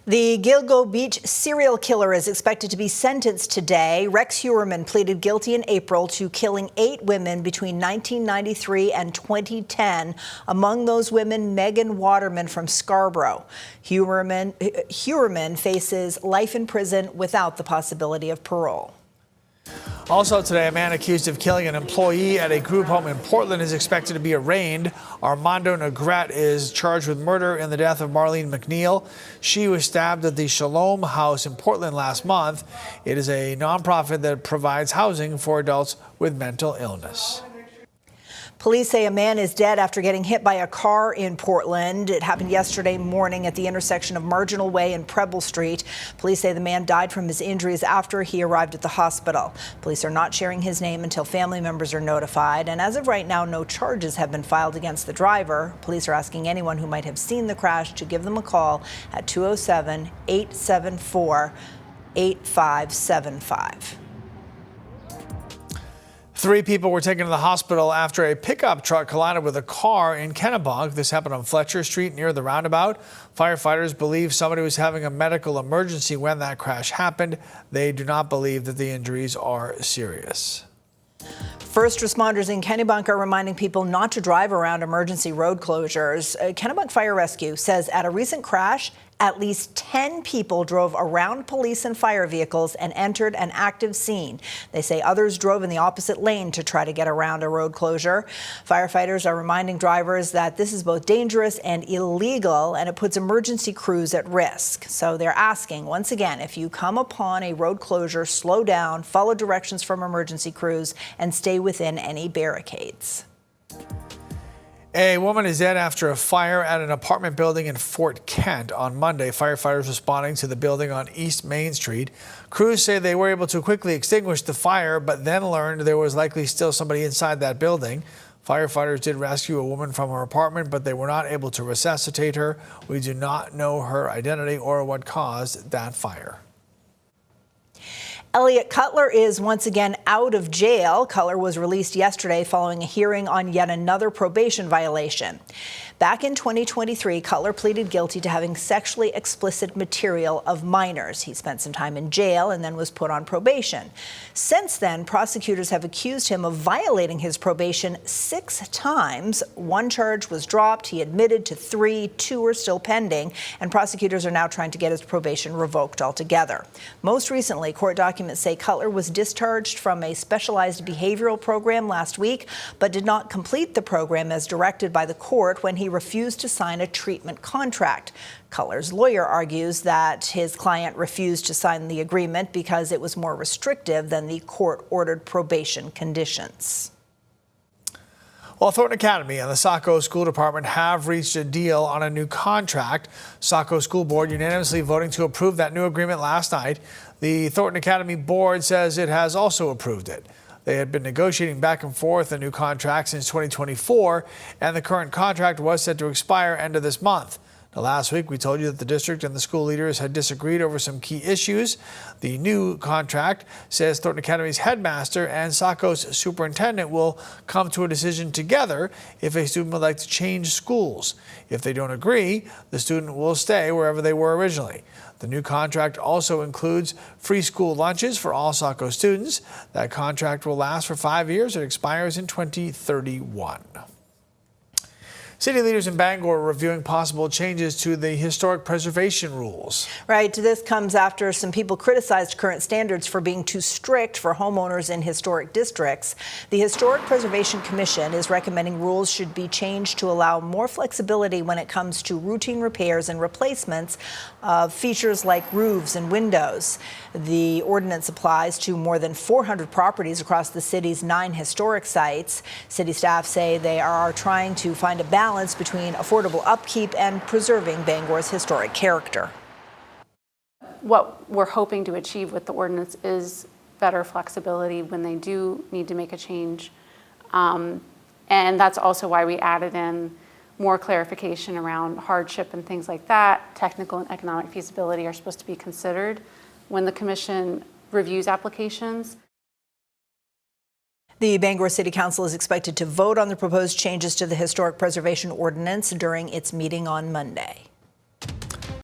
The Gilgo Beach serial killer is expected to be sentenced today. Rex Heuermann pleaded guilty in April to killing 8 women between 1993 and 2010. Among those women, Megan Waterman from Scarborough. Heuermann faces life in prison without the possibility of parole. Also today, a man accused of killing an employee at a group home in Portland is expected to be arraigned. Armando Negrete is charged with murder in the death of Marlene McNeil. She was stabbed at the Shalom House in Portland last month. It is a nonprofit that provides housing for adults with mental illness. Police say a man is dead after getting hit by a car in Portland. It happened yesterday morning at the intersection of Marginal Way and Preble Street. Police say the man died from his injuries after he arrived at the hospital. Police are not sharing his name until family members are notified. And as of right now, no charges have been filed against the driver. Police are asking anyone who might have seen the crash to give them a call at 207-874-8575. 3 people were taken to the hospital after a pickup truck collided with a car in Kennebunk. This happened on Fletcher Street near the roundabout. Firefighters believe somebody was having a medical emergency when that crash happened. They do not believe that the injuries are serious. First responders in Kennebunk are reminding people not to drive around emergency road closures. Kennebunk Fire Rescue says at a recent crash, at least 10 people drove around police and fire vehicles and entered an active scene. They say others drove in the opposite lane to try to get around a road closure. Firefighters are reminding drivers that this is both dangerous and illegal, and it puts emergency crews at risk. So they're asking, once again, if you come upon a road closure, slow down, follow directions from emergency crews, and stay within any barricades. A woman is dead after a fire at an apartment building in Fort Kent on Monday. Firefighters responding to the building on East Main Street. Crews say they were able to quickly extinguish the fire, but then learned there was likely still somebody inside that building. Firefighters did rescue a woman from her apartment, but they were not able to resuscitate her. We do not know her identity or what caused that fire. Elliot Cutler is once again out of jail. Cutler was released yesterday following a hearing on yet another probation violation. Back in 2023, Cutler pleaded guilty to having sexually explicit material of minors. He spent some time in jail and then was put on probation. Since then, prosecutors have accused him of violating his probation 6 times. 1 charge was dropped. He admitted to 3. 2 are still pending, and prosecutors are now trying to get his probation revoked altogether. Most recently, court documents say Cutler was discharged from a specialized behavioral program last week, but did not complete the program as directed by the court when he refused to sign a treatment contract. Cutler's lawyer argues that his client refused to sign the agreement because it was more restrictive than the court-ordered probation conditions. Well, Thornton Academy and the Saco School Department have reached a deal on a new contract. Saco School Board unanimously voting to approve that new agreement last night. The Thornton Academy Board says it has also approved it. They had been negotiating back and forth a new contract since 2024, and the current contract was set to expire end of this month. Now, last week, we told you that the district and the school leaders had disagreed over some key issues. The new contract says Thornton Academy's headmaster and Saco's superintendent will come to a decision together if a student would like to change schools. If they don't agree, the student will stay wherever they were originally. The new contract also includes free school lunches for all Saco students. That contract will last for 5 years. It expires in 2031. City leaders in Bangor are reviewing possible changes to the historic preservation rules. Right. This comes after some people criticized current standards for being too strict for homeowners in historic districts. The Historic Preservation Commission is recommending rules should be changed to allow more flexibility when it comes to routine repairs and replacements of features like roofs and windows. The ordinance applies to more than 400 properties across the city's 9 historic sites. City staff say they are trying to find a balance between affordable upkeep and preserving Bangor's historic character. What we're hoping to achieve with the ordinance is better flexibility when they do need to make a change. And that's also why we added in more clarification around hardship and things like that. Technical and economic feasibility are supposed to be considered when the commission reviews applications. The Bangor City Council is expected to vote on the proposed changes to the Historic Preservation Ordinance during its meeting on Monday.